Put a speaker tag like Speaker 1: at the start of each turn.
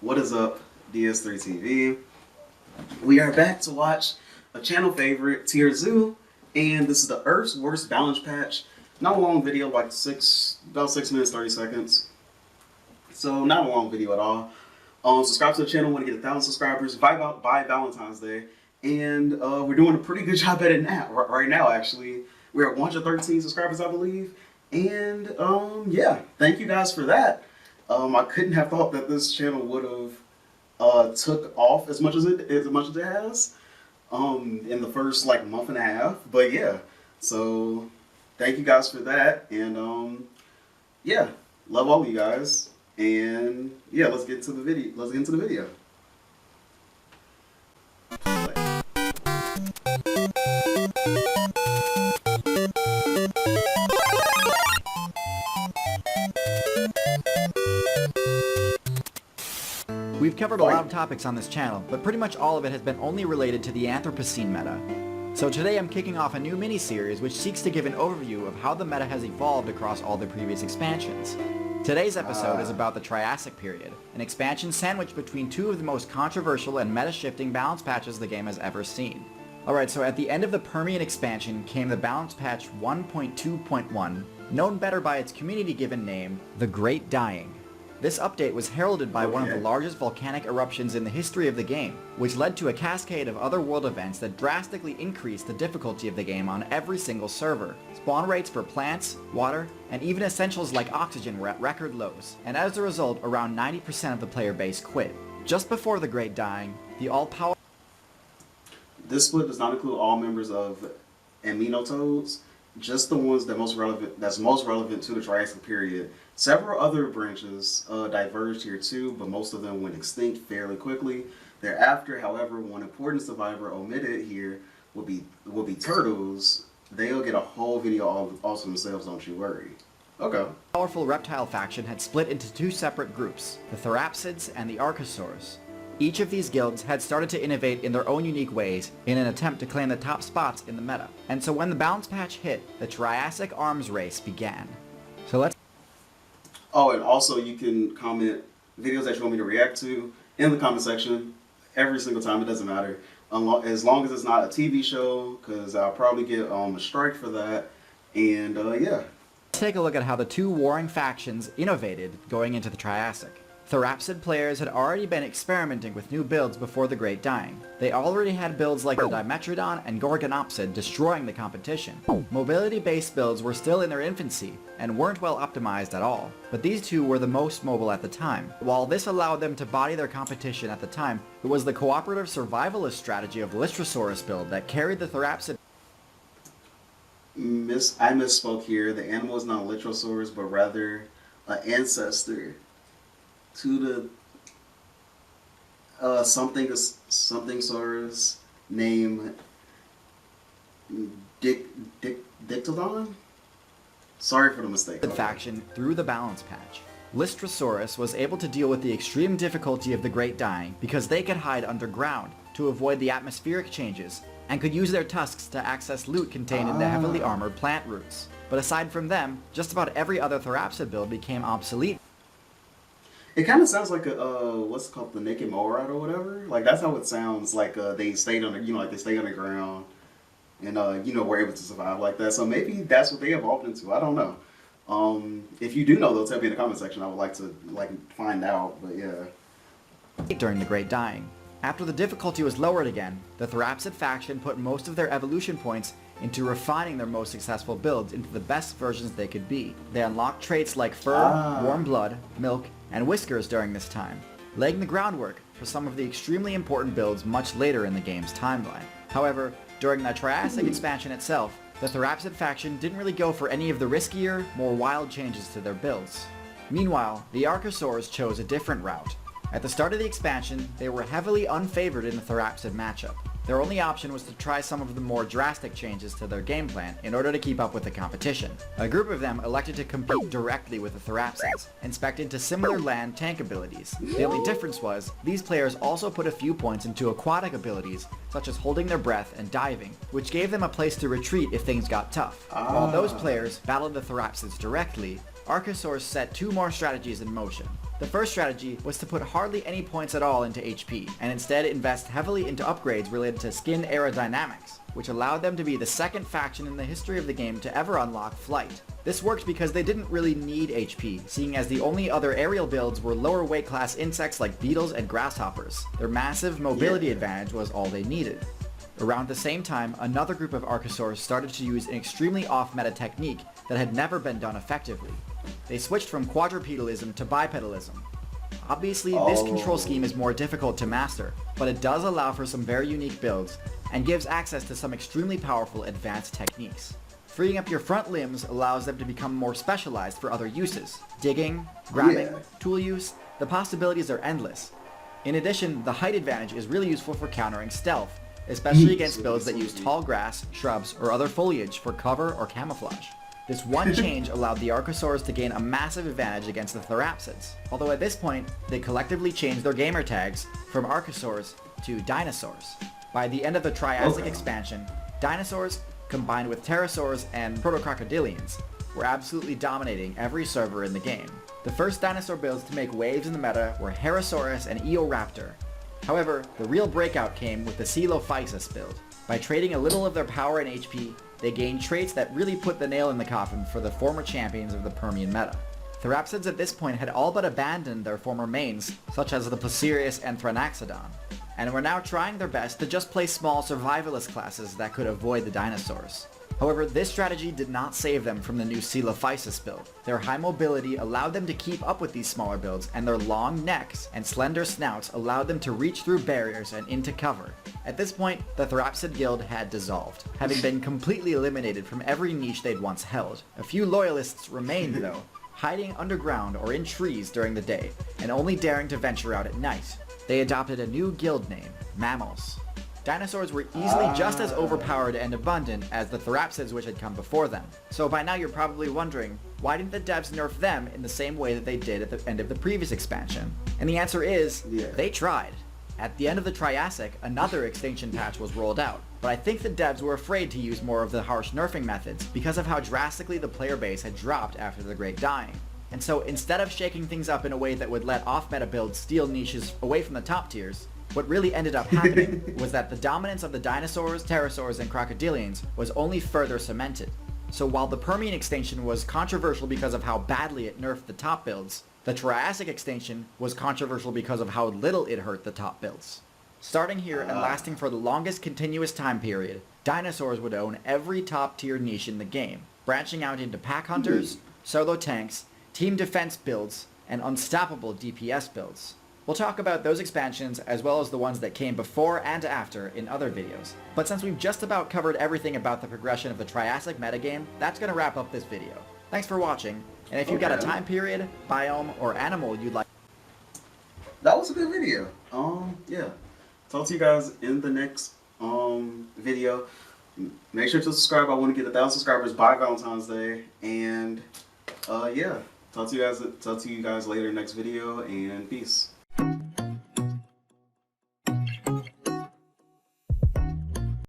Speaker 1: What is up, DS3TV? We are back to watch a channel favorite, TRIASSIC, and this is the Earth's Worst Balance Patch. Not a long video, like about 6 minutes, 30 seconds. So not a long video at all. Subscribe to the channel, want to get 1,000 subscribers by Valentine's Day. And we're doing a pretty good job at it now, right now actually. We're at 113 subscribers, I believe. And yeah, thank you guys for that. I couldn't have thought that this channel would have took off as much as it has in the first like month and a half. But yeah, so thank you guys for that. And yeah, love all of you guys. And yeah, let's get into the video.
Speaker 2: We've covered a lot of topics on this channel, but pretty much all of it has been only related to the Anthropocene meta. So today I'm kicking off a new mini-series which seeks to give an overview of how the meta has evolved across all the previous expansions. Today's episode is about the Triassic period, an expansion sandwiched between two of the most controversial and meta-shifting balance patches the game has ever seen. Alright, so at the end of the Permian expansion came the balance patch 1.2.1, known better by its community-given name, The Great Dying. This update was heralded by one of the largest volcanic eruptions in the history of the game, which led to a cascade of other world events that drastically increased the difficulty of the game on every single server. Spawn rates for plants, water, and even essentials like oxygen were at record lows, and as a result, around 90% of the player base quit. Just before the Great Dying, the all-powerful...
Speaker 1: This split does not include all members of Dimetrodons, just the ones that's most relevant to the Triassic period. Several other branches diverged here too, but most of them went extinct fairly quickly. Thereafter, however, one important survivor omitted here will be turtles. They'll get a whole video all to themselves, don't you worry. Okay.
Speaker 2: Powerful reptile faction had split into two separate groups, the Therapsids and the Archosaurs. Each of these guilds had started to innovate in their own unique ways in an attempt to claim the top spots in the meta. And so when the balance patch hit, the Triassic arms race began. So let's...
Speaker 1: Oh, and also you can comment videos that you want me to react to in the comment section every single time. It doesn't matter. As long as it's not a TV show, because I'll probably get a strike for that. And yeah.
Speaker 2: Let's take a look at how the two warring factions innovated going into the Triassic. Therapsid players had already been experimenting with new builds before the Great Dying. They already had builds like the Dimetrodon and Gorgonopsid destroying the competition. Mobility-based builds were still in their infancy and weren't well optimized at all, but these two were the most mobile at the time. While this allowed them to body their competition at the time, it was the cooperative survivalist strategy of Lystrosaurus build that carried the Therapsid.
Speaker 1: I misspoke here. The animal is not Lystrosaurus, but rather an ancestor to the something saurus named Dimetrodon. Sorry for the mistake.
Speaker 2: Faction through the balance patch. Lystrosaurus was able to deal with the extreme difficulty of the Great Dying because they could hide underground to avoid the atmospheric changes and could use their tusks to access loot contained in the heavily armored plant roots. But aside from them, just about every other Therapsid build became obsolete.
Speaker 1: It kind of sounds like a what's it called, the naked Morad or whatever. Like that's how it sounds. Like they stayed under, like they stay underground, and were able to survive like that. So maybe that's what they evolved into. I don't know. If you do know, though, tell me in the comment section. I would like to find out. But yeah.
Speaker 2: During the Great Dying, after the difficulty was lowered again, the Therapsid faction put most of their evolution points into refining their most successful builds into the best versions they could be. They unlocked traits like fur, warm blood, milk, and whiskers during this time, laying the groundwork for some of the extremely important builds much later in the game's timeline. However, during the Triassic expansion itself, the Therapsid faction didn't really go for any of the riskier, more wild changes to their builds. Meanwhile, the Archosaurs chose a different route. At the start of the expansion, they were heavily unfavored in the Therapsid matchup. Their only option was to try some of the more drastic changes to their game plan in order to keep up with the competition. A group of them elected to compete directly with the Therapsids, and spec'd into similar land tank abilities. The only difference was, these players also put a few points into aquatic abilities, such as holding their breath and diving, which gave them a place to retreat if things got tough. While those players battled the Therapsids directly, Archosaurs set two more strategies in motion. The first strategy was to put hardly any points at all into HP, and instead invest heavily into upgrades related to skin aerodynamics, which allowed them to be the second faction in the history of the game to ever unlock flight. This worked because they didn't really need HP, seeing as the only other aerial builds were lower weight class insects like beetles and grasshoppers. Their massive mobility advantage was all they needed. Around the same time, another group of archosaurs started to use an extremely off-meta technique that had never been done effectively. They switched from quadrupedalism to bipedalism. Obviously, this control scheme is more difficult to master, but it does allow for some very unique builds, and gives access to some extremely powerful advanced techniques. Freeing up your front limbs allows them to become more specialized for other uses. Digging, grabbing, tool use, the possibilities are endless. In addition, the height advantage is really useful for countering stealth, especially against builds that use tall grass, shrubs, or other foliage for cover or camouflage. This one change allowed the archosaurs to gain a massive advantage against the therapsids, although at this point, they collectively changed their gamer tags from archosaurs to dinosaurs. By the end of the Triassic expansion, dinosaurs, combined with pterosaurs and protocrocodilians, were absolutely dominating every server in the game. The first dinosaur builds to make waves in the meta were Herosaurus and Eoraptor. However, the real breakout came with the Coelophysis build. By trading a little of their power and HP, they gained traits that really put the nail in the coffin for the former champions of the Permian meta. Therapsids at this point had all but abandoned their former mains, such as the Placerius and Thranaxodon, and were now trying their best to just play small survivalist classes that could avoid the dinosaurs. However, this strategy did not save them from the new Coelophysis build. Their high mobility allowed them to keep up with these smaller builds, and their long necks and slender snouts allowed them to reach through barriers and into cover. At this point, the Therapsid guild had dissolved, having been completely eliminated from every niche they'd once held. A few loyalists remained though, hiding underground or in trees during the day, and only daring to venture out at night. They adopted a new guild name, Mammals. Dinosaurs were easily just as overpowered and abundant as the Therapsids which had come before them. So by now you're probably wondering, why didn't the devs nerf them in the same way that they did at the end of the previous expansion? And the answer is, they tried. At the end of the Triassic, another extinction patch was rolled out, but I think the devs were afraid to use more of the harsh nerfing methods because of how drastically the player base had dropped after the Great Dying. And so instead of shaking things up in a way that would let off-meta builds steal niches away from the top tiers, what really ended up happening was that the dominance of the dinosaurs, pterosaurs, and crocodilians was only further cemented. So while the Permian extinction was controversial because of how badly it nerfed the top builds, the Triassic extinction was controversial because of how little it hurt the top builds. Starting here and lasting for the longest continuous time period, dinosaurs would own every top tier niche in the game, branching out into pack hunters, solo tanks, team defense builds, and unstoppable DPS builds. We'll talk about those expansions as well as the ones that came before and after in other videos. But since we've just about covered everything about the progression of the Triassic metagame, that's going to wrap up this video. Thanks for watching, and if you've got a time period, biome, or animal you'd like...
Speaker 1: That was a good video. Yeah. Talk to you guys in the next video. Make sure to subscribe. I want to get 1,000 subscribers by Valentine's Day. And yeah. Talk to you guys later next video, and peace.